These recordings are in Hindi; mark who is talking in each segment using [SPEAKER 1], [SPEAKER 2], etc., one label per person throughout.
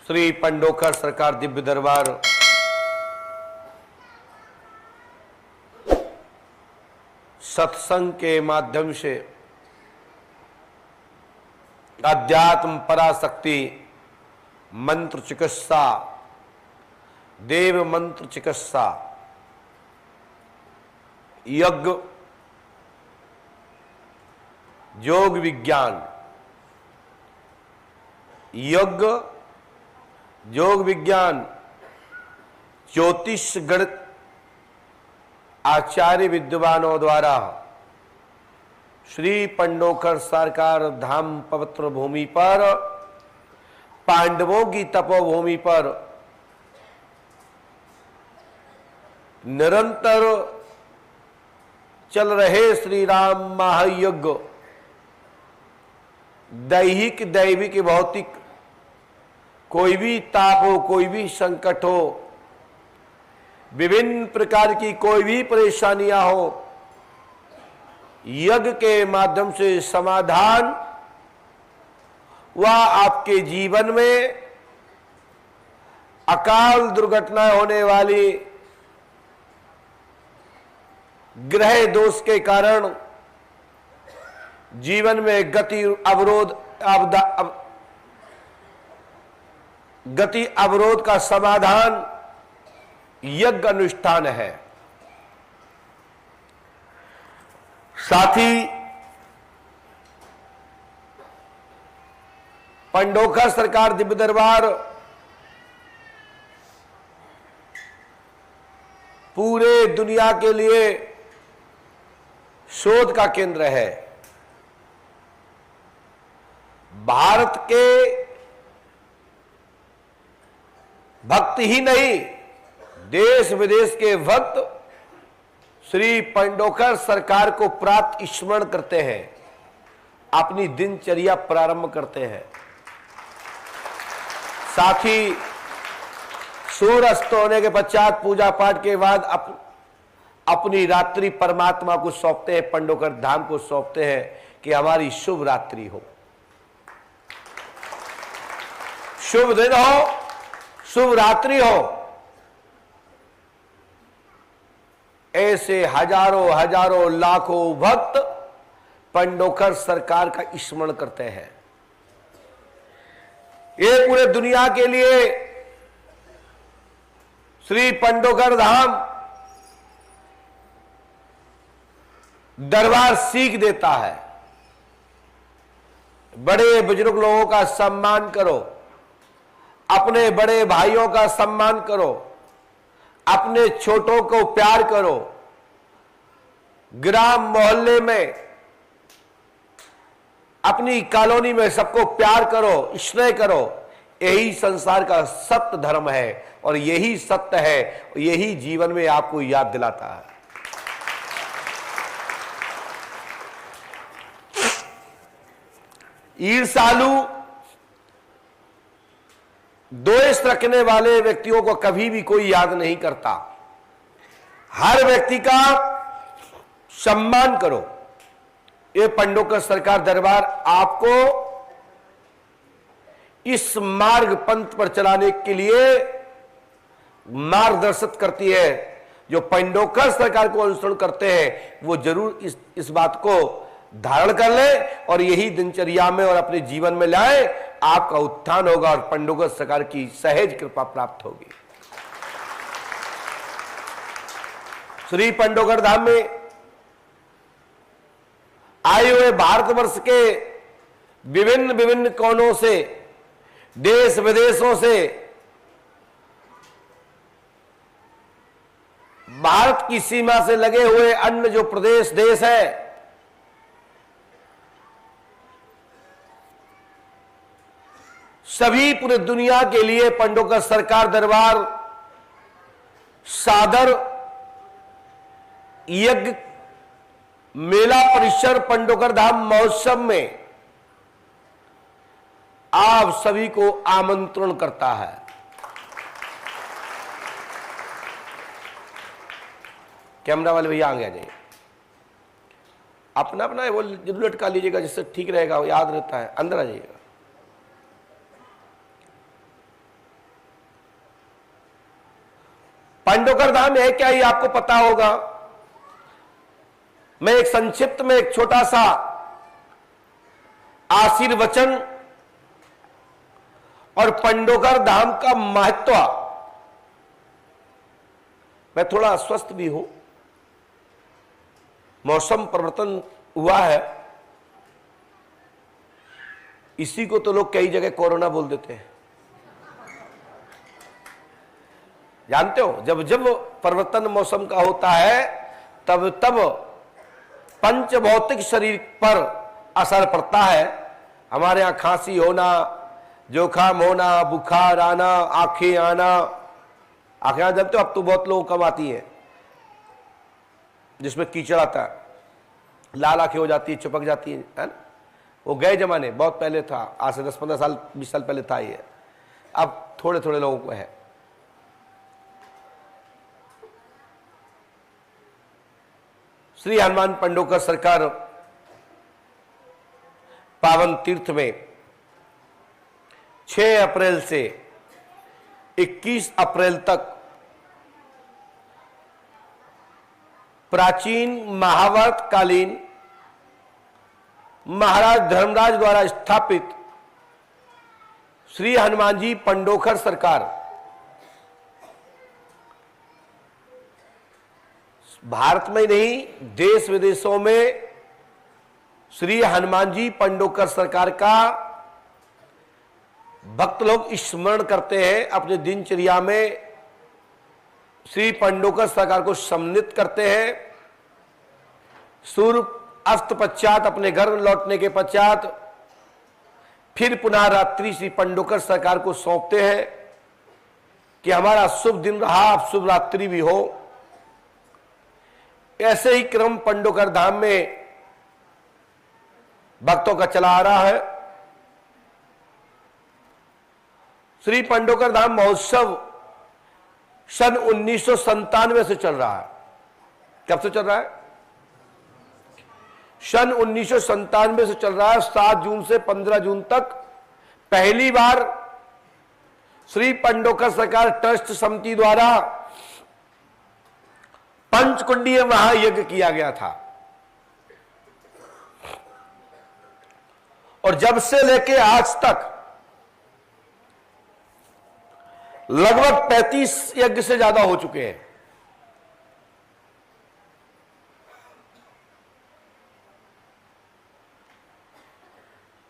[SPEAKER 1] श्री पंडोकर सरकार दिव्य दरबार सत्संग के माध्यम से अध्यात्म पराशक्ति मंत्र चिकित्सा, देव मंत्र चिकित्सा, यज्ञ, योग विज्ञान, यज्ञ, योग विज्ञान, ज्योतिष गणित आचार्य विद्वानों द्वारा श्री पंडोकर सरकार धाम पवित्र भूमि पर, पांडवों की तपोभूमि पर निरंतर चल रहे श्री राम महायज्ञ, दैहिक दैविक भौतिक कोई भी ताप हो, कोई भी संकट हो, विभिन्न प्रकार की कोई भी परेशानियां हो, यज्ञ के माध्यम से समाधान व आपके जीवन में अकाल दुर्घटना होने वाली ग्रह दोष के कारण जीवन में गति अवरोध का समाधान यज्ञ अनुष्ठान है। साथ ही पंडोकर सरकार दिव्य दरबार पूरे दुनिया के लिए शोध का केंद्र है। भारत के भक्त ही नहीं, देश विदेश के भक्त श्री पंडोकर सरकार को प्रातः स्मरण करते हैं, अपनी दिनचर्या प्रारंभ करते हैं। साथ ही सूर्य अस्त होने के पश्चात पूजा पाठ के बाद अपनी रात्रि परमात्मा को सौंपते हैं, पंडोकर धाम को सौंपते हैं कि हमारी शुभ रात्रि हो, शुभ दिन हो, शुभ रात्रि हो। ऐसे हजारों हजारों लाखों भक्त पंडोकर सरकार का स्मरण करते हैं। ये पूरे दुनिया के लिए श्री पंडोकर धाम दरबार सीख देता है। बड़े बुजुर्ग लोगों का सम्मान करो, अपने बड़े भाइयों का सम्मान करो, अपने छोटों को प्यार करो, ग्राम मोहल्ले में अपनी कॉलोनी में सबको प्यार करो, स्नेह करो। यही संसार का सत्य धर्म है और यही सत्य है, यही जीवन में आपको याद दिलाता है। ईर्ष्यालु, द्वेष रखने वाले व्यक्तियों को कभी भी कोई याद नहीं करता। हर व्यक्ति का सम्मान करो। ये पंडोकर सरकार दरबार आपको इस मार्ग पंथ पर चलाने के लिए मार्गदर्शित करती है। जो पंडोकर सरकार को अनुसरण करते हैं वो जरूर इस बात को धारण कर ले और यही दिनचर्या में और अपने जीवन में लाए, आपका उत्थान होगा और पंडोकर सरकार की सहज कृपा प्राप्त होगी। श्री पंडोकर धाम में आए हुए भारतवर्ष के विभिन्न विभिन्न कोनों से, देश विदेशों से, भारत की सीमा से लगे हुए अन्य जो प्रदेश देश है, सभी पूरे दुनिया के लिए पंडोकर सरकार दरबार सादर यज्ञ मेला परिसर पंडोकर धाम महोत्सव में आप सभी को आमंत्रण करता है। कैमरा वाले भैया आगे आ जाइए। अपना अपना वो जरूर लटका लीजिएगा जिससे ठीक रहेगा, वो याद रहता है। अंदर आ जाइएगा। पांडवकर धाम है क्या, ये आपको पता होगा। मैं एक संक्षिप्त में एक छोटा सा आशीर्वचन और पांडवकर धाम का महत्व, मैं थोड़ा अस्वस्थ भी हूं, मौसम परिवर्तन हुआ है, इसी को तो लोग कई जगह कोरोना बोल देते हैं। जानते हो, जब जब परिवर्तन मौसम का होता है तब तब पंच भौतिक शरीर पर असर पड़ता है। हमारे यहां खांसी होना, जोखाम होना, बुखार आना, आंखें आना। आंखें जानते हो, अब तो बहुत लोगों कम आती है, जिसमें कीचड़ आता है, लाल आंखें हो जाती है, चिपक जाती है ना। वो गए जमाने, बहुत पहले था, आज से 10-15 साल 20 साल पहले था ये। अब थोड़े थोड़े लोगों को है। श्री हनुमान पांडवकर सरकार पावन तीर्थ में 6 अप्रैल से 21 अप्रैल तक प्राचीन महाभारत कालीन महाराज धर्मराज द्वारा स्थापित श्री हनुमान जी पांडवकर सरकार भारत में नहीं, देश विदेशों में श्री हनुमान जी पांडवकर सरकार का भक्त लोग स्मरण करते हैं। अपने दिनचर्या में श्री पांडवकर सरकार को सम्मिलित करते हैं। सूर्य अस्त पश्चात अपने घर लौटने के पश्चात फिर पुनः रात्रि श्री पांडवकर सरकार को सौंपते हैं कि हमारा शुभ दिन रहा, अब शुभ रात्रि भी हो। ऐसे ही क्रम पांडवकर धाम में भक्तों का चला आ रहा है। श्री पांडवकर धाम महोत्सव सन 1997 से चल रहा है। कब से चल रहा है? सन 1997 से चल रहा है। 7 जून से 15 जून तक पहली बार श्री पांडवकर सरकार ट्रस्ट समिति द्वारा पंचकुंडीय महायज्ञ किया गया था। और जब से लेके आज तक लगभग 35 यज्ञ से ज्यादा हो चुके हैं।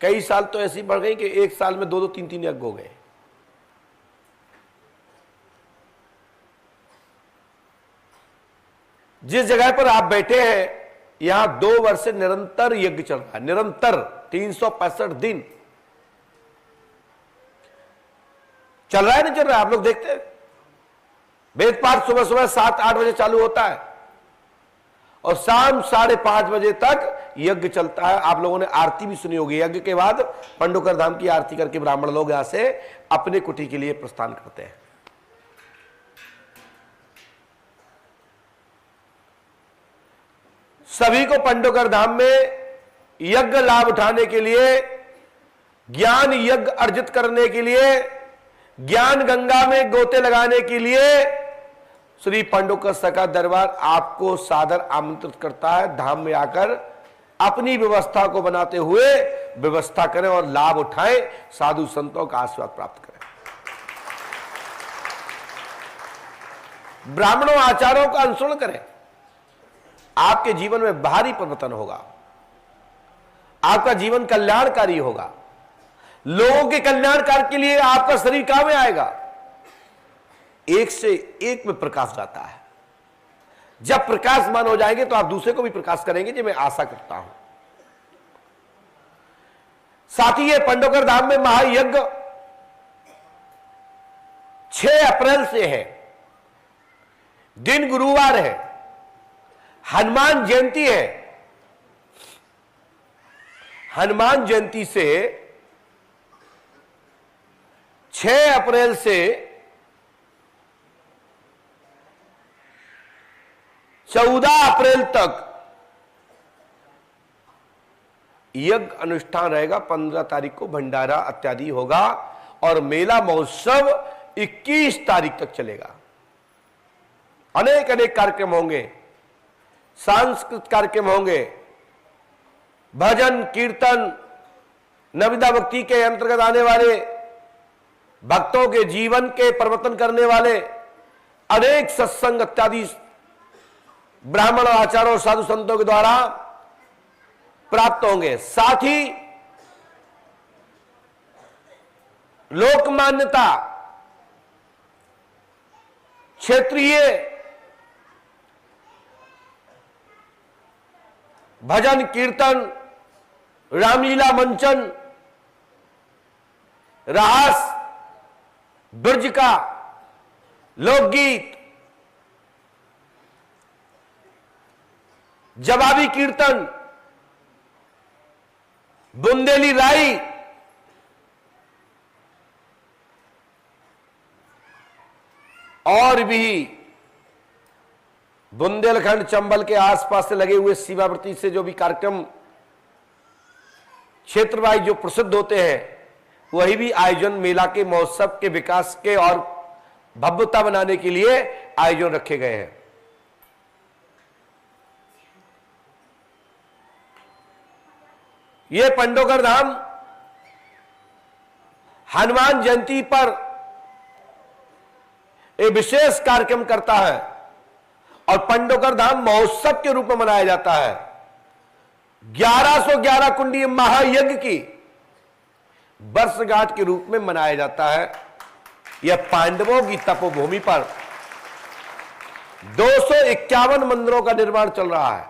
[SPEAKER 1] कई साल तो ऐसी बढ़ गई कि एक साल में 2-2, 3-3 यज्ञ हो गए। जिस जगह पर आप बैठे हैं यहां 2 वर्ष से निरंतर यज्ञ चल रहा है, निरंतर 365 दिन चल रहा है। नहीं चल रहा है? आप लोग देखते हैं वेद पाठ सुबह सुबह 7-8 बजे चालू होता है और शाम 5:30 बजे तक यज्ञ चलता है। आप लोगों ने आरती भी सुनी होगी। यज्ञ के बाद पांडवकर धाम की आरती करके ब्राह्मण लोग यहां से अपने कुटी के लिए प्रस्थान करते हैं। सभी को पांडवकर धाम में यज्ञ लाभ उठाने के लिए, ज्ञान यज्ञ अर्जित करने के लिए, ज्ञान गंगा में गोते लगाने के लिए श्री पांडवकर सरकार दरबार आपको सादर आमंत्रित करता है। धाम में आकर अपनी व्यवस्था को बनाते हुए व्यवस्था करें और लाभ उठाएं, साधु संतों का आशीर्वाद प्राप्त करें। ब्राह्मणों आचारों का अनुसरण करें। आपके जीवन में भारी परिवर्तन होगा। आपका जीवन कल्याणकारी होगा। लोगों के कल्याणकार के लिए आपका शरीर काम में आएगा। एक से एक में प्रकाश जाता है। जब प्रकाशमान हो जाएंगे तो आप दूसरे को भी प्रकाश करेंगे, जो मैं आशा करता हूं। साथ ही ये पांडवकर धाम में महायज्ञ 6 अप्रैल से है। दिन गुरुवार है, हनुमान जयंती है। हनुमान जयंती से 6 अप्रैल से 14 अप्रैल तक यज्ञ अनुष्ठान रहेगा। 15 तारीख को भंडारा इत्यादि होगा और मेला महोत्सव 21 तारीख तक चलेगा। अनेक अनेक कार्यक्रम होंगे, सांस्कृतिक कार्यक्रम होंगे, भजन कीर्तन, नविदा भक्ति के अंतर्गत आने वाले भक्तों के जीवन के परिवर्तन करने वाले अनेक सत्संग इत्यादि ब्राह्मण आचार्यों और साधु संतों के द्वारा प्राप्त होंगे। साथ ही लोकमान्यता, क्षेत्रीय भजन कीर्तन, रामलीला मंचन, रास, ब्रज का लोकगीत, जवाबी कीर्तन, बुंदेली राई, और भी बुंदेलखंड चंबल के आसपास से लगे हुए सीमावर्ती से जो भी कार्यक्रम क्षेत्रवाइज जो प्रसिद्ध होते हैं, वही भी आयोजन मेला के महोत्सव के विकास के और भव्यता बनाने के लिए आयोजन रखे गए हैं। यह पंडोकर धाम हनुमान जयंती पर एक विशेष कार्यक्रम करता है और पंडोकर धाम महोत्सव के रूप में मनाया जाता है। 1111 कुंडीय महायज्ञ की वर्षगांठ के रूप में मनाया जाता है। यह पांडवों की तपोभूमि पर 251 मंदिरों का निर्माण चल रहा है,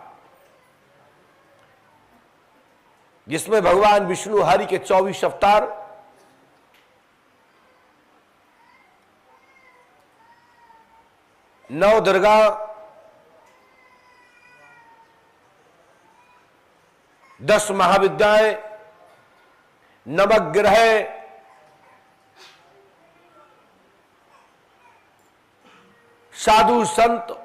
[SPEAKER 1] जिसमें भगवान विष्णु हरि के 24 अवतार, नौ दुर्गा, 10 महाविद्याएं, नवग्रह, साधु संत,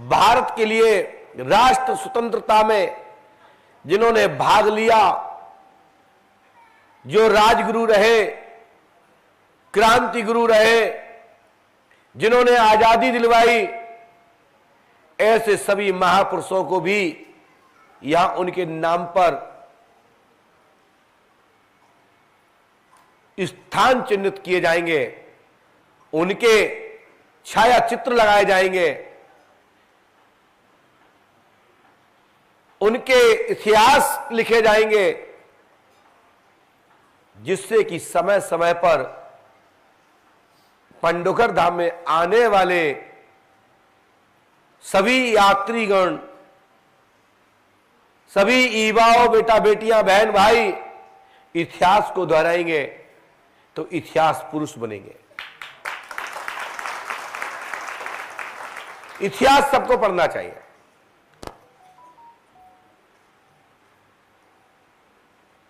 [SPEAKER 1] भारत के लिए राष्ट्र स्वतंत्रता में जिन्होंने भाग लिया, जो राजगुरु रहे, क्रांति गुरु रहे, जिन्होंने आजादी दिलवाई, ऐसे सभी महापुरुषों को भी यहां उनके नाम पर स्थान चिन्हित किए जाएंगे, उनके छाया चित्र लगाए जाएंगे, उनके इतिहास लिखे जाएंगे, जिससे कि समय समय पर पंडोकर धाम में आने वाले सभी यात्रीगण, सभी युवाओं, बेटा बेटियां, बहन भाई इतिहास को दोहराएंगे तो इतिहास पुरुष बनेंगे। इतिहास सबको पढ़ना चाहिए।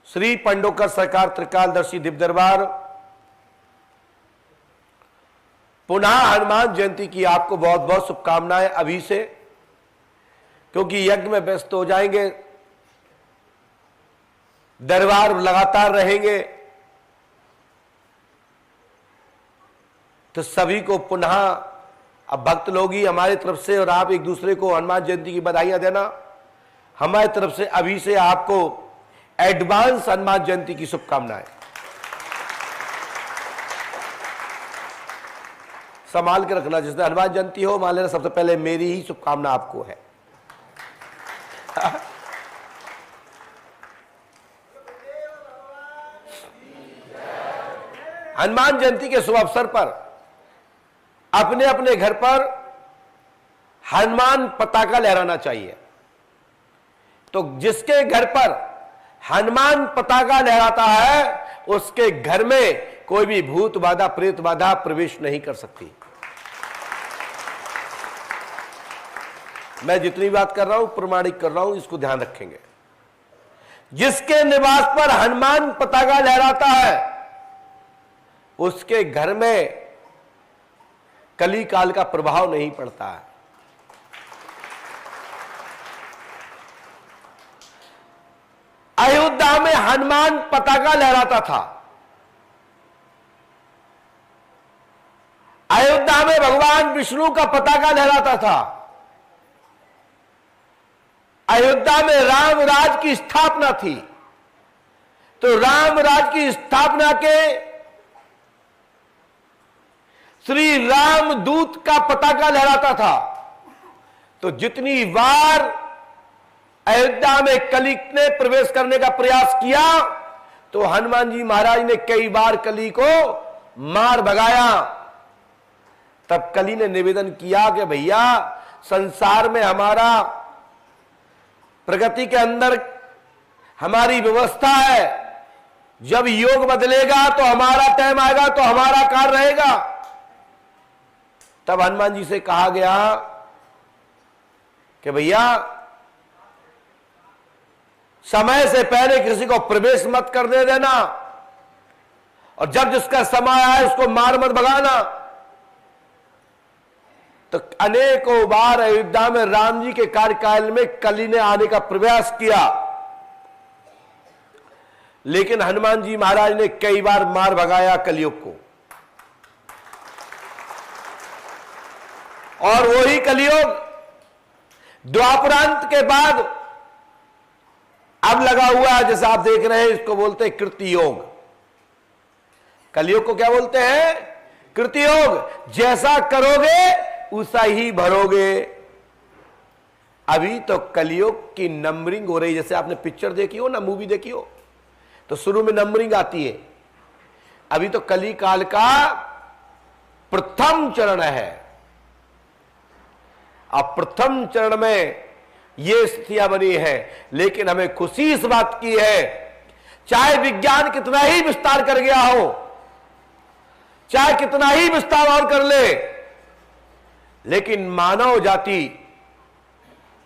[SPEAKER 1] श्री पंडोकर सरकार त्रिकालदर्शी दिव्य दरबार पुनः हनुमान जयंती की आपको बहुत बहुत शुभकामनाएं अभी से, क्योंकि यज्ञ में व्यस्त हो जाएंगे, दरबार लगातार रहेंगे, तो सभी को पुनः अब भक्त लोग ही हमारी तरफ से और आप एक दूसरे को हनुमान जयंती की बधाइयां देना। हमारी तरफ से अभी से आपको एडवांस हनुमान जयंती की शुभकामनाएं। संभाल के रखना, जिस दिन हनुमान जयंती हो मान लेना सबसे पहले मेरी ही शुभकामना आपको है। हनुमान जयंती के शुभ अवसर पर अपने अपने घर पर हनुमान पताका लहराना चाहिए। तो जिसके घर पर हनुमान पताका लहराता है उसके घर में कोई भी भूत बाधा, प्रेत बाधा प्रवेश नहीं कर सकती। मैं जितनी बात कर रहा हूं प्रमाणिक कर रहा हूं, इसको ध्यान रखेंगे। जिसके निवास पर हनुमान पताका लहराता है उसके घर में कली काल का प्रभाव नहीं पड़ता है। अयोध्या में हनुमान पताका लहराता था, अयोध्या में भगवान विष्णु का पताका लहराता था। अयोध्या में राम राज की स्थापना थी, तो राम राज की स्थापना के श्री राम दूत का पताका लहराता था। तो जितनी बार अयोध्या में कली ने प्रवेश करने का प्रयास किया, तो हनुमान जी महाराज ने कई बार कली को मार भगाया। तब कली ने निवेदन किया कि भैया, संसार में हमारा प्रगति के अंदर हमारी व्यवस्था है, जब योग बदलेगा तो हमारा टाइम आएगा, तो हमारा कार्य रहेगा। तब हनुमान जी से कहा गया कि भैया, समय से पहले किसी को प्रवेश मत करने देना, और जब जिसका समय आए उसको मार मत भगाना। तो अनेकों बार अयोध्या में राम जी के कार्यकाल में कली ने आने का प्रयास किया, लेकिन हनुमान जी महाराज ने कई बार मार भगाया कलियुग को। और वही कलियुग द्वापरांत के बाद अब लगा हुआ है, जैसे आप देख रहे हैं, इसको बोलते हैं कृति योग। कलियुग को क्या बोलते हैं? कृति योग। जैसा करोगे उसा ही भरोगे। अभी तो कलियुग की नंबरिंग हो रही, जैसे आपने पिक्चर देखी हो ना, मूवी देखी हो, तो शुरू में नंबरिंग आती है। अभी तो कली काल का प्रथम चरण है। अब प्रथम चरण में ये स्थितियां बनी है, लेकिन हमें खुशी इस बात की है, चाहे विज्ञान कितना ही विस्तार कर गया हो, चाहे कितना ही विस्तार और कर ले, लेकिन मानव जाति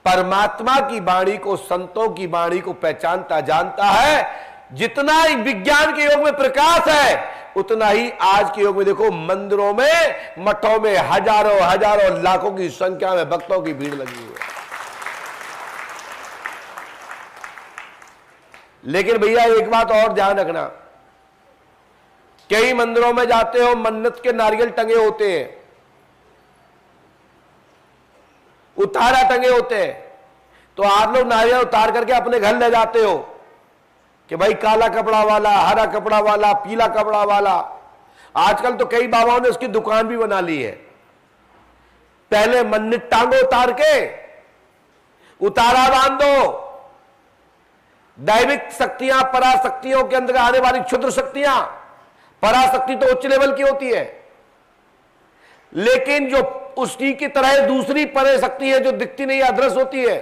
[SPEAKER 1] परमात्मा की वाणी को, संतों की वाणी को पहचानता जानता है। जितना ही विज्ञान के युग में प्रकाश है, उतना ही आज के युग में देखो, मंदिरों में, मठों में हजारों हजारों लाखों की संख्या में भक्तों की भीड़ लगी हुई है। लेकिन भैया एक बात और ध्यान रखना, कई मंदिरों में जाते हो, मन्नत के नारियल टंगे होते हैं, उतारा टंगे होते हैं, तो आप लोग नारियल उतार करके अपने घर ले जाते हो कि भाई काला कपड़ा वाला, हरा कपड़ा वाला, पीला कपड़ा वाला। आजकल तो कई बाबाओं ने उसकी दुकान भी बना ली है। पहले मन्नत टांगो, उतार के उतारा बांधो। दैविक शक्तियां, पराशक्तियों के अंदर आने वाली क्षुद्र शक्तियां, पराशक्ति तो उच्च लेवल की होती है, लेकिन जो उसकी की तरह दूसरी परे शक्ति है जो दिखती नहीं, अदृश्य होती है,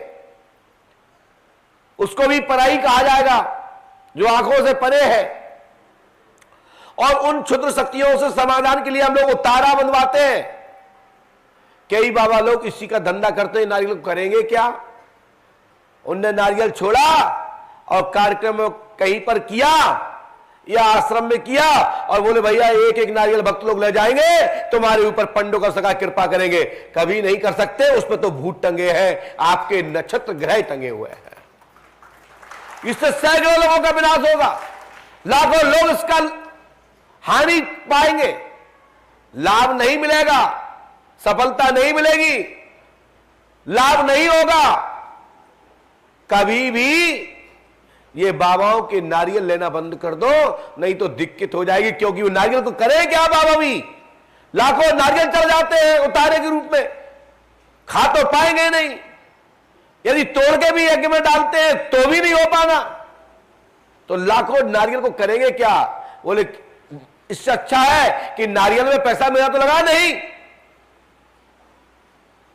[SPEAKER 1] उसको भी पराई कहा जाएगा, जो आंखों से परे है। और उन क्षुद्र शक्तियों से समाधान के लिए हम लोग उतारा बंधवाते हैं। कई बाबा लोग इसी का धंधा करते हैं। नारियल करेंगे क्या? उनने नारियल छोड़ा और कार्यक्रम कहीं पर किया या आश्रम में किया और बोले भैया एक एक नारियल भक्त लोग ले जाएंगे, तुम्हारे ऊपर पंडों का सगा कृपा करेंगे। कभी नहीं कर सकते, उसमें तो भूत टंगे हैं, आपके नक्षत्र ग्रह टंगे हुए हैं। इससे सैकड़ों लोगों का विनाश होगा, लाखों लोग इसका हानि पाएंगे, लाभ नहीं मिलेगा, सफलता नहीं मिलेगी, लाभ नहीं होगा। कभी भी ये बाबाओं के नारियल लेना बंद कर दो, नहीं तो दिक्कत हो जाएगी। क्योंकि वो नारियल को करें क्या बाबा भी? लाखों नारियल चढ़ जाते हैं उतारे के रूप में, खा तो पाएंगे नहीं। यदि तोड़ के भी यज्ञ में डालते हैं तो भी नहीं हो पाना, तो लाखों नारियल को करेंगे क्या? बोले इससे अच्छा है कि नारियल में पैसा मेरा तो लगा नहीं।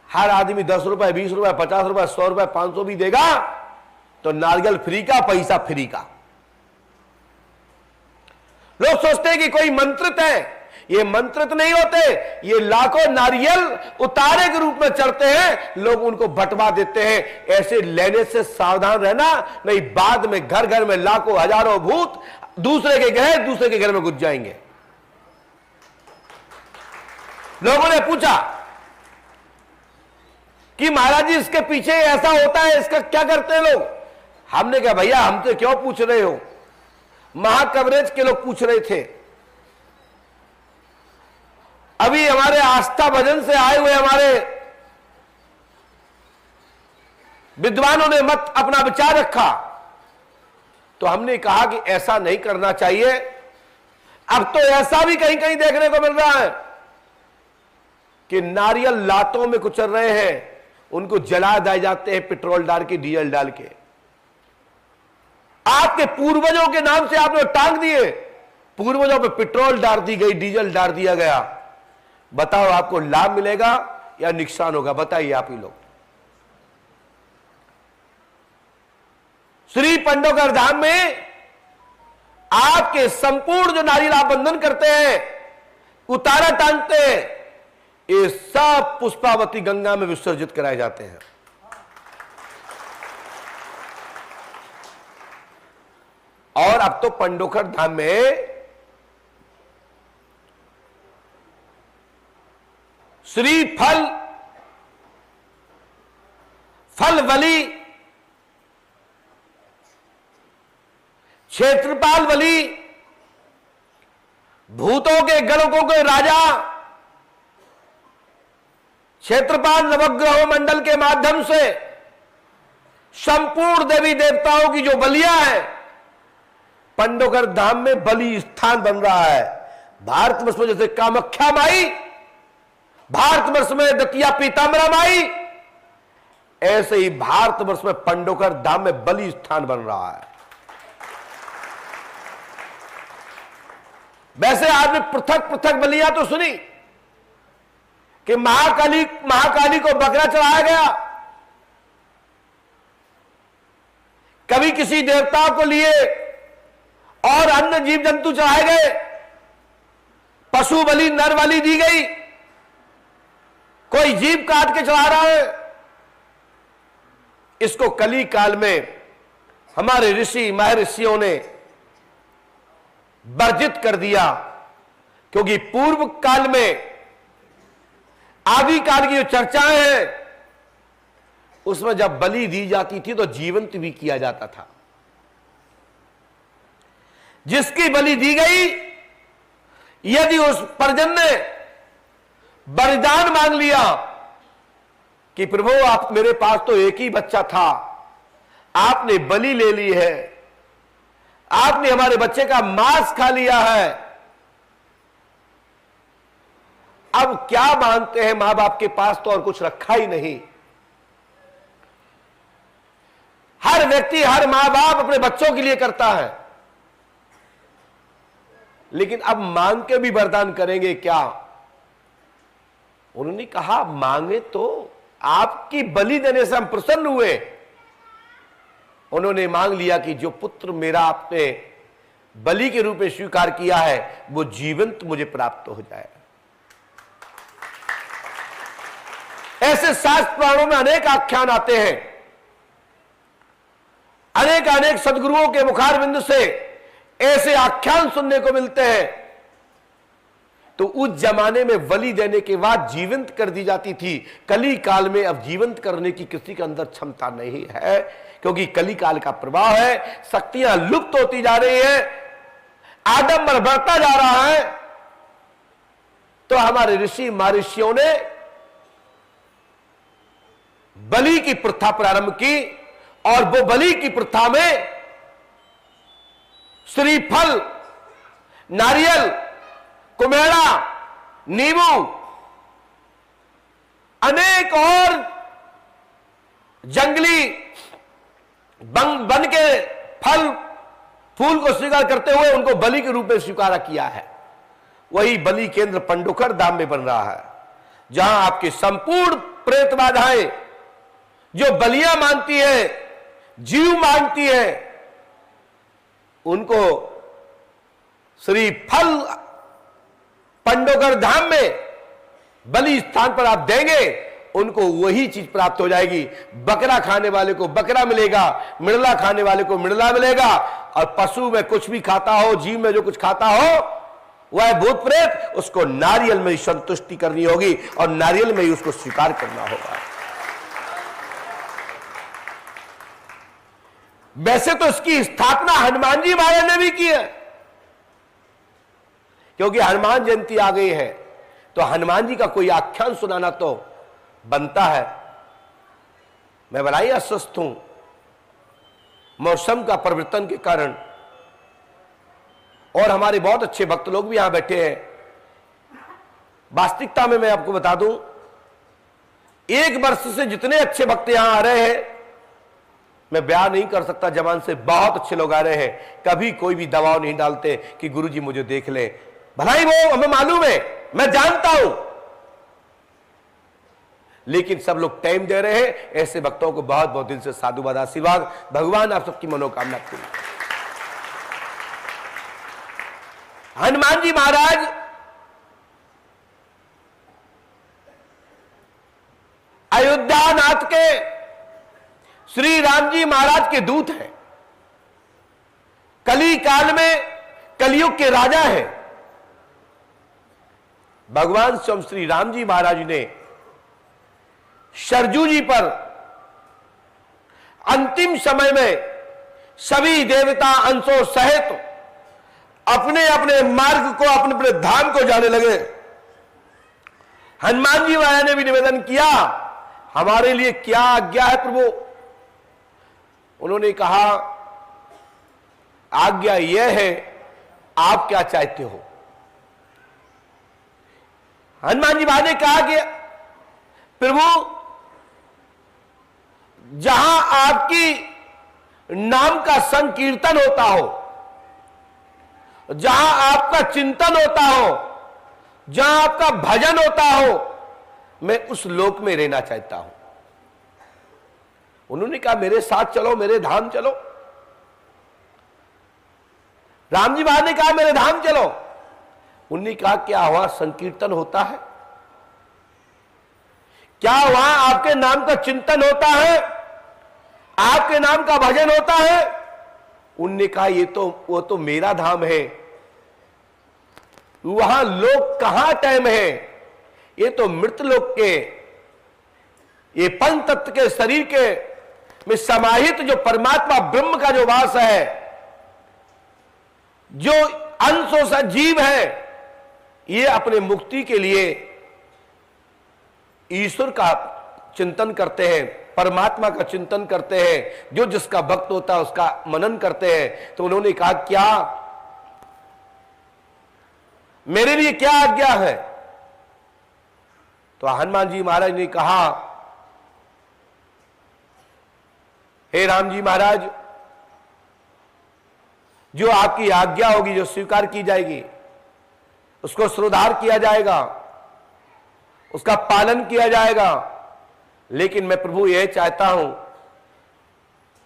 [SPEAKER 1] हर आदमी 10 रुपए, 20 रुपए, 50 रुपए, 100 रुपए, 500 भी देगा तो नारियल फ्री का, पैसा फ्री का। लोग सोचते हैं कि कोई मंत्रित है, ये मंत्रित नहीं होते, ये लाखों नारियल उतारे के रूप में चढ़ते हैं, लोग उनको बंटवा देते हैं। ऐसे लेने से सावधान रहना, नहीं बाद में घर घर में लाखों हजारों भूत दूसरे के घर में घुस जाएंगे। लोगों ने पूछा कि महाराज जी इसके पीछे ऐसा होता है, इसका क्या करते हैं लोग? हमने कहा भैया हमसे क्यों पूछ रहे हो, महा कवरेज के लोग पूछ रहे थे। अभी हमारे आस्था भजन से आए हुए हमारे विद्वानों ने मत अपना विचार रखा, तो हमने कहा कि ऐसा नहीं करना चाहिए। अब तो ऐसा भी कहीं कहीं देखने को मिल रहा है कि नारियल लातों में कुचल रहे हैं, उनको जला दिए जाते हैं पेट्रोल डाल के, डीजल डाल के। आपके पूर्वजों के नाम से आपने टांग दिए, पूर्वजों पे पेट्रोल डाल दी गई, डीजल डाल दिया गया। बताओ आपको लाभ मिलेगा या नुकसान होगा? बताइए आप ही लोग। श्री पंडोकर धाम में आपके संपूर्ण जो नारियल आप बंधन करते हैं, उतारा टांगते हैं, ये सब पुष्पावती गंगा में विसर्जित कराए जाते हैं। और अब तो पंडोकर धाम में श्री फल बलि, क्षेत्रपाल बलि, भूतों के गणकों के राजा क्षेत्रपाल नवग्रह मंडल के माध्यम से संपूर्ण देवी देवताओं की जो बलियां हैं, पंडोकर धाम में बलि स्थान बन रहा है। भारतवर्ष में जैसे कामाख्या माई, भारतवर्ष में दतिया पीताम्बरा माई, ऐसे ही भारतवर्ष में पंडोकर धाम में बलि स्थान बन रहा है। वैसे आपने पृथक पृथक बलियां तो सुनी कि महाकाली को बकरा चढ़ाया गया, कभी किसी देवता को लिए और अन्य जीव जंतु चढ़ाए गए, पशु बलि नर बलि दी गई, कोई जीव काट के चढ़ा रहा है। इसको कली काल में हमारे ऋषि महर्षियों ने वर्जित कर दिया, क्योंकि पूर्व काल में आदि काल की जो चर्चाएं हैं उसमें जब बलि दी जाती थी तो जीवंत भी किया जाता था। जिसकी बलि दी गई, यदि उस परिजन ने वरदान मांग लिया कि प्रभु आप, मेरे पास तो एक ही बच्चा था, आपने बलि ले ली है, आपने हमारे बच्चे का मांस खा लिया है, अब क्या मानते हैं? मां बाप के पास तो और कुछ रखा ही नहीं। हर व्यक्ति, हर मां बाप अपने बच्चों के लिए करता है, लेकिन अब मांग के भी वरदान करेंगे क्या? उन्होंने कहा मांगे तो, आपकी बलि देने से हम प्रसन्न हुए। उन्होंने मांग लिया कि जो पुत्र मेरा आपने बलि के रूप में स्वीकार किया है वो जीवंत मुझे प्राप्त हो जाए। ऐसे शास्त्र पुराणों में अनेक आख्यान आते हैं, अनेक सदगुरुओं के मुखारविंद से ऐसे आख्यान सुनने को मिलते हैं। तो उस जमाने में बलि देने के बाद जीवंत कर दी जाती थी। कली काल में अब जीवंत करने की किसी के अंदर क्षमता नहीं है, क्योंकि कली काल का प्रभाव है, शक्तियां लुप्त होती जा रही है, आडंबर बढ़ता जा रहा है। तो हमारे ऋषि महर्षियों ने बलि की प्रथा प्रारंभ की, और वो बलि की प्रथा में श्रीफल, नारियल, कुमेड़ा, नींबू, अनेक और जंगली बन के फल फूल को स्वीकार करते हुए उनको बलि के रूप में स्वीकार किया है। वही बलि केंद्र पंडोकर धाम में बन रहा है, जहां आपकी संपूर्ण प्रेत बाधाएं जो बलियां मानती है, जीव मानती है, उनको श्री फल पंडोकर धाम में बलि स्थान पर आप देंगे, उनको वही चीज प्राप्त हो जाएगी। बकरा खाने वाले को बकरा मिलेगा, मिड़ला खाने वाले को मिड़ला मिलेगा, और पशु में कुछ भी खाता हो, जीव में जो कुछ खाता हो, वह भूत प्रेत, उसको नारियल में ही संतुष्टि करनी होगी और नारियल में ही उसको स्वीकार करना होगा। वैसे तो इसकी स्थापना हनुमान जी महाराज ने भी की है, क्योंकि हनुमान जयंती आ गई है, तो हनुमान जी का कोई आख्यान सुनाना तो बनता है। मैं बड़ा ही अस्वस्थ हूं मौसम का परिवर्तन के कारण, और हमारे बहुत अच्छे भक्त लोग भी यहां बैठे हैं। वास्तविकता में मैं आपको बता दूं, एक वर्ष से जितने अच्छे भक्त यहां आ रहे हैं, मैं बयान नहीं कर सकता, जवान से बहुत अच्छे लोग आ रहे हैं। कभी कोई भी दबाव नहीं डालते कि गुरुजी मुझे देख ले, भलाई वो हमें मालूम है, मैं जानता हूं, लेकिन सब लोग टाइम दे रहे हैं। ऐसे भक्तों को बहुत बहुत दिल से साधुवाद, आशीर्वाद। भगवान आप सबकी मनोकामना पूरी। हनुमान जी महाराज अयोध्या नाथ के श्री राम जी महाराज के दूत हैं। कली काल में कलयुग के राजा हैं। भगवान स्वयं श्री राम जी महाराज ने सरजू जी पर अंतिम समय में सभी देवता अंशों सहित अपने अपने मार्ग को, अपने अपने धाम को जाने लगे। हनुमान जी महाराज ने भी निवेदन किया, हमारे लिए क्या आज्ञा है प्रभु। उन्होंने कहा, आज्ञा यह है, आप क्या चाहते हो। हनुमान जी महाराज ने कहा कि प्रभु, जहां आपकी नाम का संकीर्तन होता हो, जहां आपका चिंतन होता हो, जहां आपका भजन होता हो, मैं उस लोक में रहना चाहता हूं। उन्होंने कहा, मेरे साथ चलो, मेरे धाम चलो। राम जी महाराज ने कहा, मेरे धाम चलो। उन्होंने कहा, क्या वहां संकीर्तन होता है? क्या वहां आपके नाम का चिंतन होता है? आपके नाम का भजन होता है? उनने कहा, वो तो मेरा धाम है, वहां लोग कहां टाइम है, ये तो मृत लोक के, ये पंच तत्व के शरीर के में समाहित जो परमात्मा ब्रह्म का जो वास है, जो अंशों से जीव है, ये अपने मुक्ति के लिए ईश्वर का चिंतन करते हैं, परमात्मा का चिंतन करते हैं। जो जिसका भक्त होता है उसका मनन करते हैं। तो उन्होंने कहा, क्या मेरे लिए क्या आज्ञा है? तो हनुमान जी महाराज ने कहा, हे राम जी महाराज, जो आपकी आज्ञा होगी, जो स्वीकार की जाएगी, उसको श्रोधार किया जाएगा, उसका पालन किया जाएगा। लेकिन मैं प्रभु यह चाहता हूं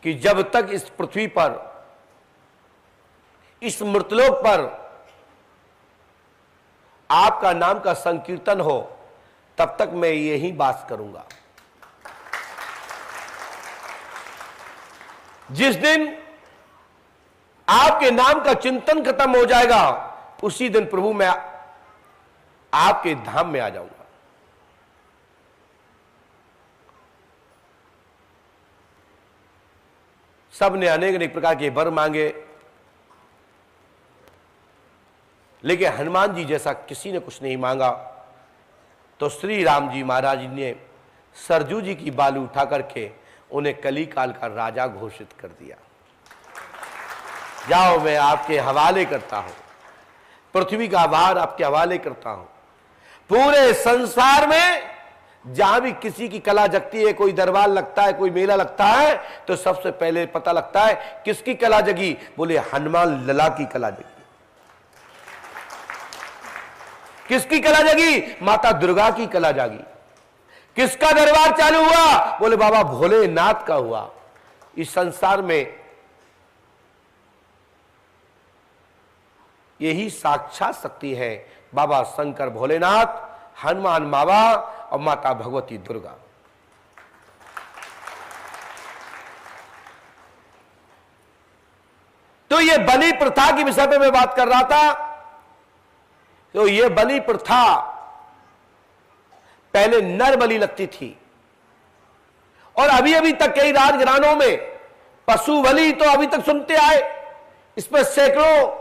[SPEAKER 1] कि जब तक इस पृथ्वी पर, इस मृतलोक पर आपका नाम का संकीर्तन हो, तब तक मैं यही बात करूंगा। जिस दिन आपके नाम का चिंतन खत्म हो जाएगा, उसी दिन प्रभु मैं आपके धाम में आ जाऊंगा। सब ने अनेक अनेक प्रकार के वर मांगे, लेकिन हनुमान जी जैसा किसी ने कुछ नहीं मांगा। तो श्री राम जी महाराज ने सरजू जी की बालू उठा करके उन्हें कली काल का राजा घोषित कर दिया। जाओ, मैं आपके हवाले करता हूं, पृथ्वी का भार आपके हवाले करता हूं। पूरे संसार में जहां भी किसी की कला जगती है, कोई दरबार लगता है, कोई मेला लगता है, तो सबसे पहले पता लगता है किसकी कला जगी। बोले, हनुमान लला की कला जगी। किसकी कला जगी? माता दुर्गा की कला जागी। किसका दरबार चालू हुआ? बोले, बाबा भोलेनाथ का हुआ। इस संसार में यही साक्षात शक्ति है, बाबा शंकर भोलेनाथ, हनुमान बाबा और माता भगवती दुर्गा। तो ये बलि प्रथा की विषय पे मैं बात कर रहा था। तो ये बलि प्रथा पहले नर बलि लगती थी, और अभी अभी तक कई राजघरानों में पशु बलि तो अभी तक सुनते आए। इस पर सैकड़ों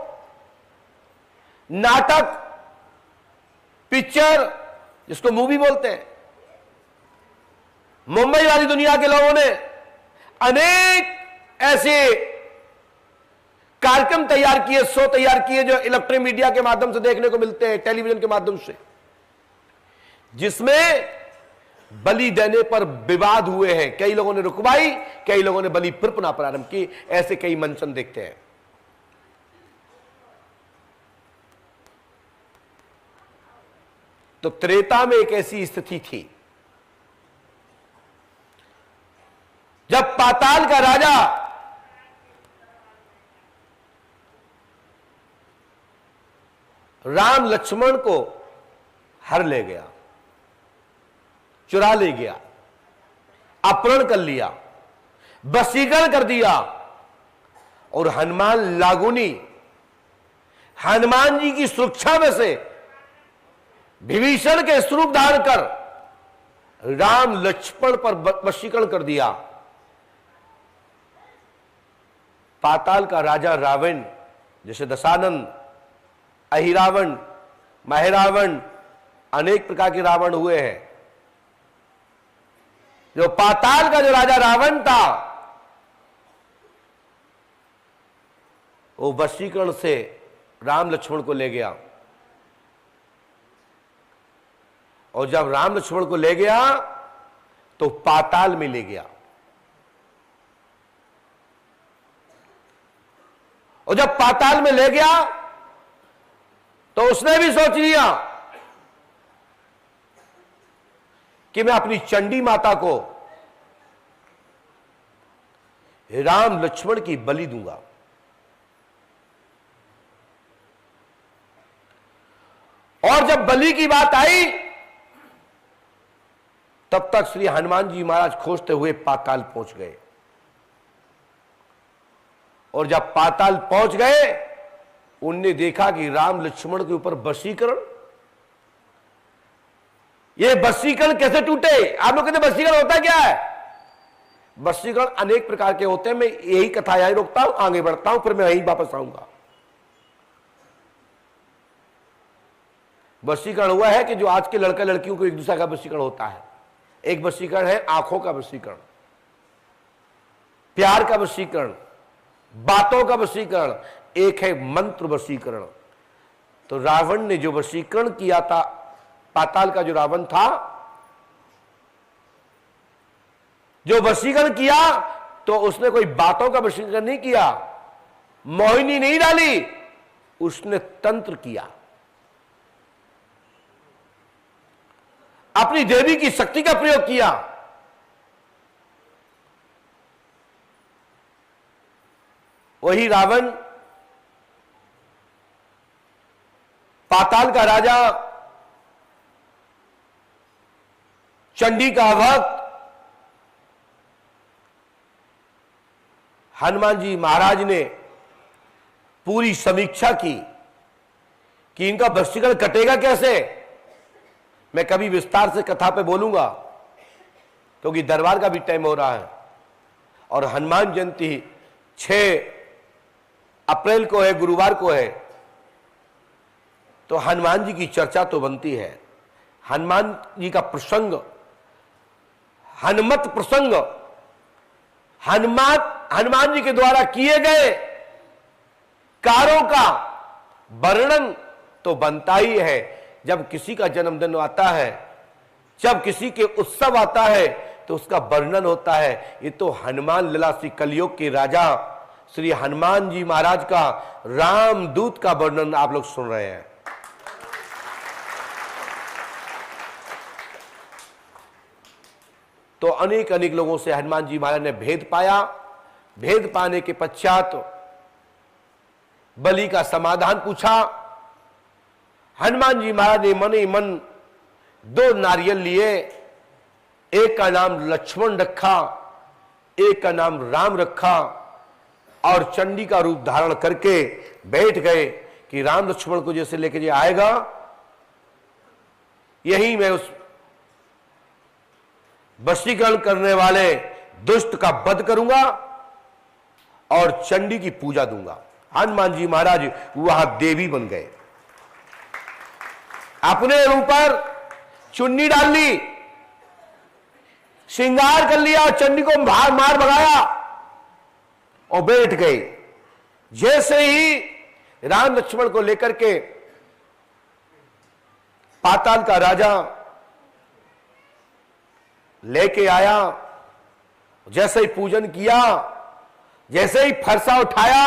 [SPEAKER 1] नाटक, पिक्चर जिसको मूवी बोलते हैं। मुंबई वाली दुनिया के लोगों ने अनेक ऐसे कार्यक्रम तैयार किए, शो तैयार किए, जो इलेक्ट्रॉनिक मीडिया के माध्यम से देखने को मिलते हैं, टेलीविजन के माध्यम से, जिसमें बलि देने पर विवाद हुए हैं। कई लोगों ने रुकवाई, कई लोगों ने बलि फिर पुनः प्रारंभ की। ऐसे कई मंचन देखते हैं। तो त्रेता में एक ऐसी स्थिति थी जब पाताल का राजा राम लक्ष्मण को हर ले गया, चुरा ले गया, अपहरण कर लिया, वशीकरण कर दिया, और हनुमान लागुनी हनुमान जी की सुरक्षा में से विभीषण के स्वरूप धारण कर राम लक्ष्मण पर वशीकरण कर दिया। पाताल का राजा रावण, जैसे दशानन, अहिरावण, महरावण, अनेक प्रकार के रावण हुए हैं। जो पाताल का जो राजा रावण था, वो वशीकरण से राम लक्ष्मण को ले गया, और जब राम लक्ष्मण को ले गया तो पाताल में ले गया। और जब पाताल में ले गया तो उसने भी सोच लिया कि मैं अपनी चंडी माता को राम लक्ष्मण की बलि दूंगा। और जब बलि की बात आई, तब तक श्री हनुमान जी महाराज खोजते हुए पाताल पहुंच गए। और जब पाताल पहुंच गए, उनने देखा कि राम लक्ष्मण के ऊपर वशीकरण। ये वशीकरण कैसे टूटे? आप लोग कहते वशीकरण होता क्या है? वशीकरण अनेक प्रकार के होते हैं। मैं यही कथा यही रोकता हूं, आगे बढ़ता हूं, फिर मैं यही वापस आऊंगा। वशीकरण हुआ है कि जो आज के लड़का लड़कियों को एक दूसरे का वशीकरण होता है। एक वशीकरण है आंखों का वशीकरण, प्यार का वशीकरण, बातों का वशीकरण, एक है मंत्र वशीकरण। तो रावण ने जो वशीकरण किया था, पाताल का जो रावण था, जो वशीकरण किया, तो उसने कोई बातों का वशीकरण नहीं किया, मोहिनी नहीं डाली, उसने तंत्र किया। अपनी देवी की शक्ति का प्रयोग किया। वही रावण पाताल का राजा, चंडी का भक्त, हनुमान जी महाराज ने पूरी समीक्षा की कि इनका वशीकरण कटेगा कैसे। मैं कभी विस्तार से कथा पे बोलूंगा, क्योंकि दरबार का भी टाइम हो रहा है, और हनुमान जयंती 6 अप्रैल को है, गुरुवार को है। तो हनुमान जी की चर्चा तो बनती है। हनुमान जी का प्रसंग, हनुमत प्रसंग, हनुमान जी के द्वारा किए गए कार्यों का वर्णन तो बनता ही है। जब किसी का जन्मदिन आता है, जब किसी के उत्सव आता है, तो उसका वर्णन होता है। ये तो हनुमान लीला श्री कलयुग के राजा श्री हनुमान जी महाराज का रामदूत का वर्णन आप लोग सुन रहे हैं। तो अनेक अनेक लोगों से हनुमान जी महाराज ने भेद पाया। भेद पाने के पश्चात बलि का समाधान पूछा। हनुमान जी महाराज ने मन ही मन 2 नारियल लिए, एक का नाम लक्ष्मण रखा, एक का नाम राम रखा, और चंडी का रूप धारण करके बैठ गए कि राम लक्ष्मण को जैसे लेके जो आएगा, यही मैं उस वशीकरण करने वाले दुष्ट का वध करूंगा और चंडी की पूजा दूंगा। हनुमान जी महाराज वहां देवी बन गए। अपने ऊपर चुन्नी डाल ली, श्रृंगार कर लिया और चंडी को मार मार भगाया और बैठ गए। जैसे ही राम लक्ष्मण को लेकर के पाताल का राजा लेके आया, जैसे ही पूजन किया, जैसे ही फरसा उठाया,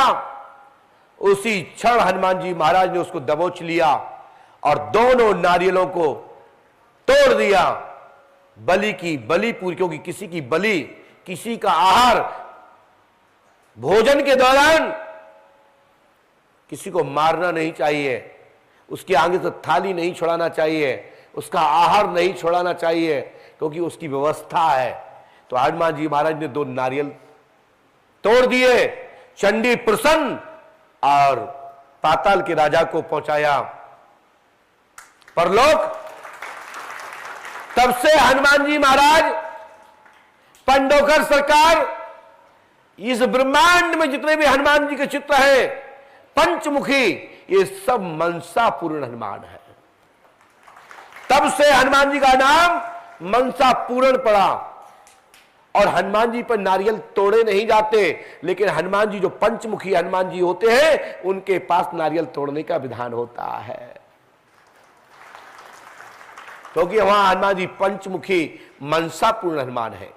[SPEAKER 1] उसी क्षण हनुमान जी महाराज ने उसको दबोच लिया और दोनों नारियलों को तोड़ दिया। बलि की बलि पूरी, क्योंकि किसी की बलि, किसी का आहार भोजन के दौरान किसी को मारना नहीं चाहिए, उसके आगे से थाली नहीं छोड़ाना चाहिए, उसका आहार नहीं छोड़ाना चाहिए, क्योंकि उसकी व्यवस्था है। तो हनुमान जी महाराज ने 2 नारियल तोड़ दिए, चंडी प्रसन्न और पाताल के राजा को पहुंचाया परलोक। तब से हनुमान जी महाराज, पंडोकर सरकार, इस ब्रह्मांड में जितने भी हनुमान जी के चित्र हैं पंचमुखी, ये सब मनसा पूर्ण हनुमान है। तब से हनुमान जी का नाम मनसा पूर्ण पड़ा। और हनुमान जी पर नारियल तोड़े नहीं जाते, लेकिन हनुमान जी जो पंचमुखी हनुमान जी होते हैं उनके पास नारियल तोड़ने का विधान होता है, क्योंकि वहां हनुमान जी पंचमुखी मनसा पूर्ण हनुमान है।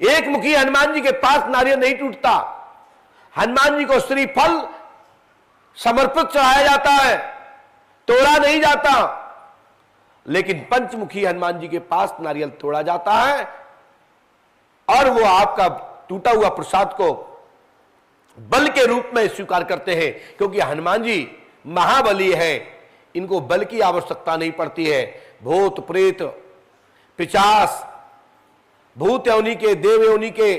[SPEAKER 1] एक मुखी हनुमान जी के पास नारियल नहीं टूटता। हनुमान जी को श्रीफल समर्पित चढ़ाया जाता है, तोड़ा नहीं जाता, लेकिन पंचमुखी हनुमान जी के पास नारियल तोड़ा जाता है और वो आपका टूटा हुआ प्रसाद को बल के रूप में स्वीकार करते हैं, क्योंकि हनुमान जी महाबली हैं, इनको बल की आवश्यकता नहीं पड़ती है। भूत प्रेत पिशाच, भूत योनि के, देव योनि के,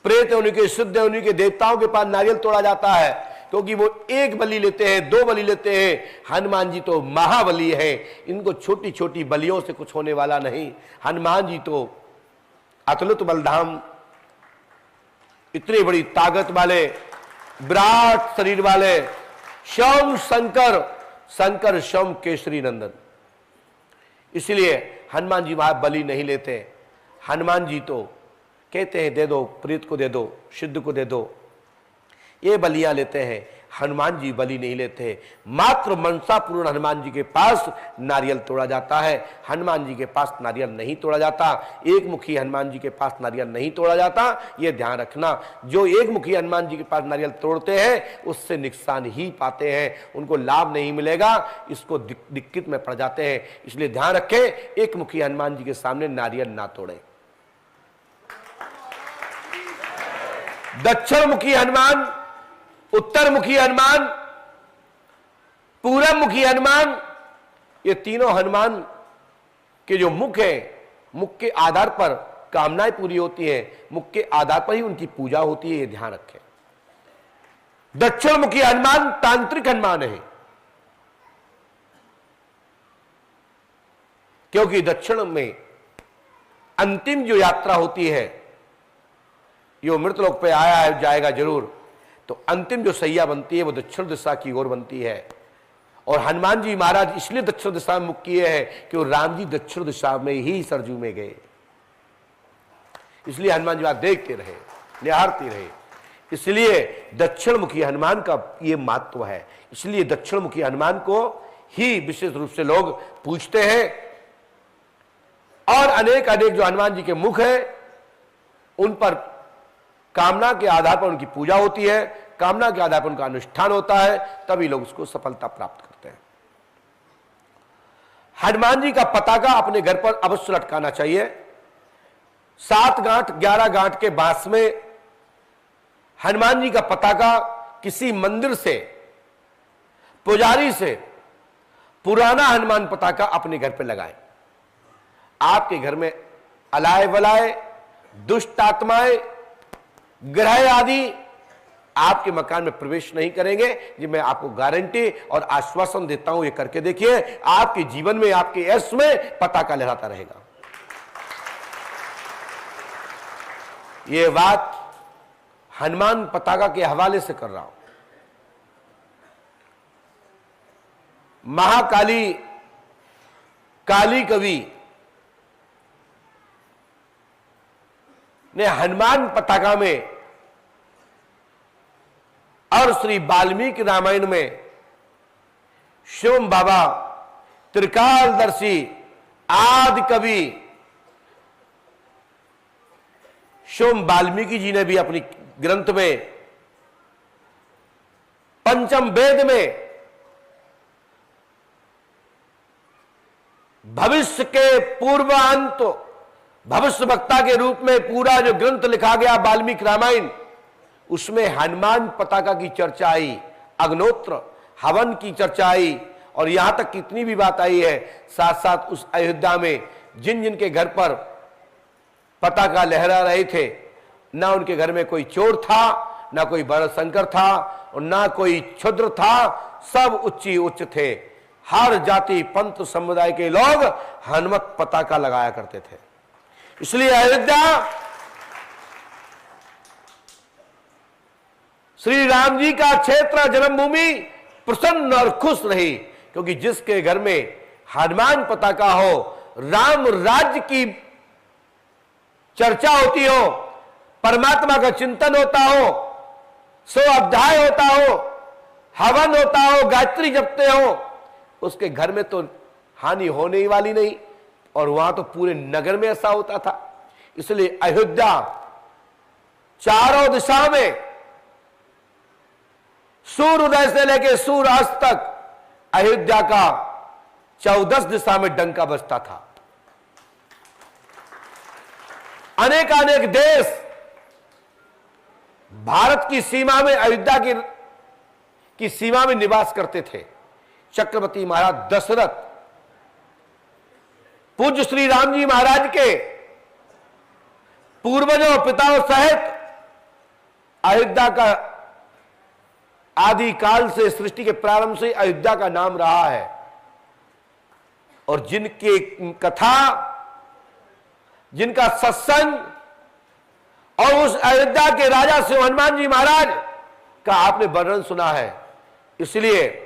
[SPEAKER 1] प्रेत योनि के, सिद्ध योनि के देवताओं के पास नारियल तोड़ा जाता है, क्योंकि वो 1 बलि लेते हैं, 2 बलि लेते हैं। हनुमान जी तो महाबली है, इनको छोटी छोटी बलियों से कुछ होने वाला नहीं। हनुमान जी तो अतुलित बलधाम, इतनी बड़ी ताकत वाले, विराट शरीर वाले, श्याम शंकर, शंकर श्याम केसरी नंदन। इसलिए हनुमान जी वहां बलि नहीं लेते। हनुमान जी तो कहते हैं दे दो, प्रीत को दे दो, सिद्ध को दे दो, ये बलियां लेते हैं। हनुमान जी बलि नहीं लेते। मात्र मनसा पूर्ण हनुमान जी के पास नारियल तोड़ा जाता है, हनुमान जी के पास नारियल नहीं तोड़ा जाता। एक मुखी हनुमान जी के पास नारियल नहीं तोड़ा जाता, ये ध्यान रखना। जो एक मुखी हनुमान जी के पास नारियल तोड़ते हैं उससे नुकसान ही पाते हैं, उनको लाभ नहीं मिलेगा, इसको दिक्कत में पड़ जाते हैं। इसलिए ध्यान रखें, एक मुखी हनुमान जी के सामने नारियल ना तोड़े। दक्षिण मुखी हनुमान, उत्तर मुखी हनुमान, पूरब मुखी हनुमान, ये तीनों हनुमान के जो मुख है, मुख के आधार पर कामनाएं पूरी होती हैं, मुख के आधार पर ही उनकी पूजा होती है, ये ध्यान रखें। दक्षिण मुखी हनुमान तांत्रिक हनुमान है, क्योंकि दक्षिण में अंतिम जो यात्रा होती है, यो मृतलोक पे आया है जाएगा जरूर, तो अंतिम जो सैया बनती है वो दक्षिण दिशा की ओर बनती है। और हनुमान जी महाराज इसलिए दक्षिण दिशा में मुख किए हैं कि राम जी दक्षिण दिशा में ही सरजू में गए, इसलिए हनुमान जी वहां देखते रहे, निहारते रहे। इसलिए दक्षिण मुखी हनुमान का ये महत्व है, इसलिए दक्षिण मुखी हनुमान को ही विशेष रूप से लोग पूजते हैं। और अनेक अनेक जो हनुमान जी के मुख है उन पर कामना के आधार पर उनकी पूजा होती है, कामना के आधार पर उनका अनुष्ठान होता है, तभी लोग उसको सफलता प्राप्त करते हैं। हनुमान जी का पताका अपने घर पर अवश्य लटकाना चाहिए। 7 गांठ 11 गांठ के बांस में हनुमान जी का पताका किसी मंदिर से, पुजारी से पुराना हनुमान पताका अपने घर पर लगाएं। आपके घर में अलाय वलाय, दुष्ट आत्माएं, ग्रह आदि आपके मकान में प्रवेश नहीं करेंगे। जी मैं आपको गारंटी और आश्वासन देता हूं, ये करके देखिए, आपके जीवन में, आपके यश में पताका लहराता रहेगा। ये बात हनुमान पताका के हवाले से कर रहा हूं। महाकाली काली कवि ने हनुमान पताका में और श्री वाल्मीकि रामायण में शिवम बाबा त्रिकालदर्शी आदि कवि शिवम वाल्मीकि जी ने भी अपनी ग्रंथ में पंचम वेद में भविष्य के पूर्वांत भविष्य वक्ता के रूप में पूरा जो ग्रंथ लिखा गया वाल्मीकि रामायण, उसमें हनुमान पताका की चर्चा आई, अग्नोत्र हवन की चर्चा आई, और यहां तक कितनी भी बात आई है, साथ साथ उस अयोध्या में जिन जिन के घर पर पताका लहरा रहे थे, ना उनके घर में कोई चोर था, ना कोई बड़ शंकर था, और ना कोई क्षुद्र था, सब उच्च थे। हर जाति पंथ समुदाय के लोग हनुमत पताका लगाया करते थे। इसलिए अयोध्या श्री राम जी का क्षेत्र, जन्मभूमि प्रसन्न और खुश रही, क्योंकि जिसके घर में हनुमान पताका हो, राम राज्य की चर्चा होती हो, परमात्मा का चिंतन होता हो, 100 अध्याय होता हो, हवन होता हो, गायत्री जपते हो, उसके घर में तो हानि होने ही वाली नहीं। और वहां तो पूरे नगर में ऐसा होता था। इसलिए अयोध्या चारों दिशा में सूर्योदय से लेकर सूर्यास्त तक अयोध्या का 14 दिशा में डंका बजता था। अनेक अनेक देश भारत की सीमा में, अयोध्या की सीमा में निवास करते थे। चक्रवर्ती महाराज दशरथ पूज्य श्री राम जी महाराज के पूर्वजों पिताओं सहित अयोध्या का आदि काल से, सृष्टि के प्रारंभ से अयोध्या का नाम रहा है। और जिनकी कथा, जिनका सत्संग और उस अयोध्या के राजा शिव हनुमान जी महाराज का आपने वर्णन सुना है, इसलिए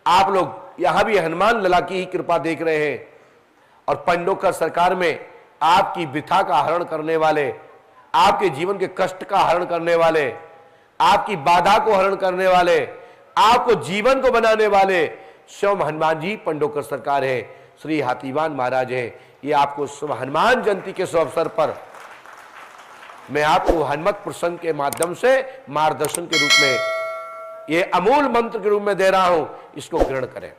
[SPEAKER 1] आप लोग यहां भी हनुमान लला की ही कृपा देख रहे हैं। और पंडोकर सरकार में आपकी वृथा का हरण करने वाले, आपके जीवन के कष्ट का हरण करने वाले, आपकी बाधा को हरण करने वाले, आपको जीवन को बनाने वाले स्वयं हनुमान जी पंडोकर सरकार है, श्री हाथीवान महाराज है। ये आपको शुभ हनुमान जयंती के शुभ अवसर पर मैं आपको हनुमत प्रसंग के माध्यम से मार्गदर्शन के रूप में, ये अमूल मंत्र के रूप में दे रहा हूं, इसको ग्रहण करें।